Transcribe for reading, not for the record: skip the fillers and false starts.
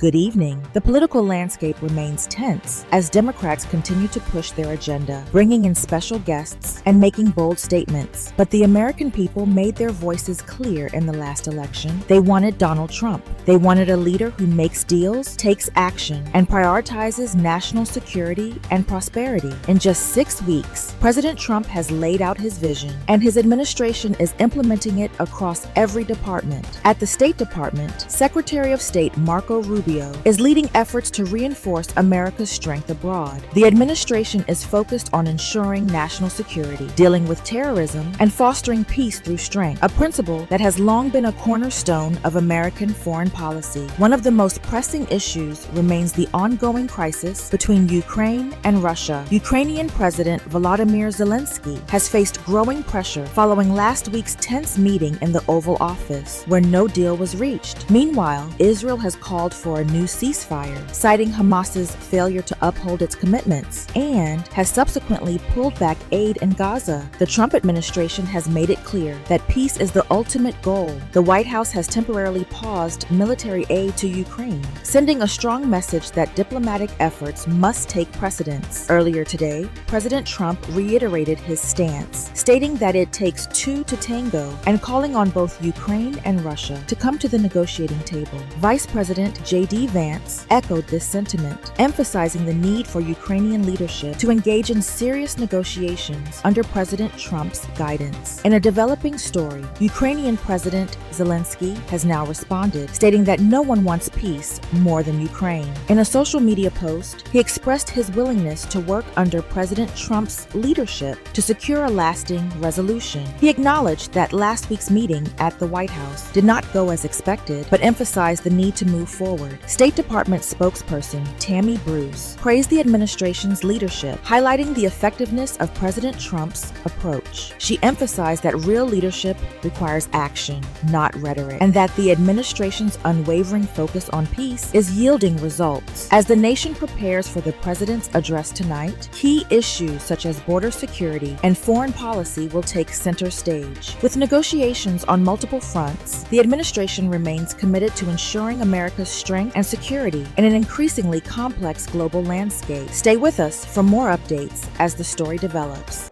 Good evening. The political landscape remains tense as Democrats continue to push their agenda, bringing in special guests and making bold statements. But the American people made their voices clear in the last election. They wanted Donald Trump. They wanted a leader who makes deals, takes action, and prioritizes national security and prosperity. In just 6 weeks, President Trump has laid out his vision, and his administration is implementing it across every department. At the State Department, Secretary of State Marco Rubio is leading efforts to reinforce America's strength abroad. The administration is focused on ensuring national security, dealing with terrorism, and fostering peace through strength, a principle that has long been a cornerstone of American foreign policy. One of the most pressing issues remains the ongoing crisis between Ukraine and Russia. Ukrainian President Volodymyr Zelensky has faced growing pressure following last week's tense meeting in the Oval Office, where no deal was reached. Meanwhile, Israel has called for a new ceasefire, citing Hamas's failure to uphold its commitments, and has subsequently pulled back aid in Gaza. The Trump administration has made it clear that peace is the ultimate goal. The White House has temporarily paused military aid to Ukraine, sending a strong message that diplomatic efforts must take precedence. Earlier today, President Trump reiterated his stance, stating that it takes two to tango and calling on both Ukraine and Russia to come to the negotiating table. Vice President J.D. Vance echoed this sentiment, emphasizing the need for Ukrainian leadership to engage in serious negotiations under President Trump's guidance. In a developing story, Ukrainian President Zelensky has now responded, stating that no one wants peace more than Ukraine. In a social media post, he expressed his willingness to work under President Trump's leadership to secure a lasting resolution. He acknowledged that last week's meeting at the White House did not go as expected, but emphasized the need to move forward. State Department spokesperson Tammy Bruce praised the administration's leadership, highlighting the effectiveness of President Trump's approach. She emphasized that real leadership requires action, not rhetoric, and that the administration's unwavering focus on peace is yielding results. As the nation prepares for the president's address tonight, key issues such as border security and foreign policy will take center stage. With negotiations on multiple fronts, the administration remains committed to ensuring America's strength and security in an increasingly complex global landscape. Stay with us for more updates as the story develops.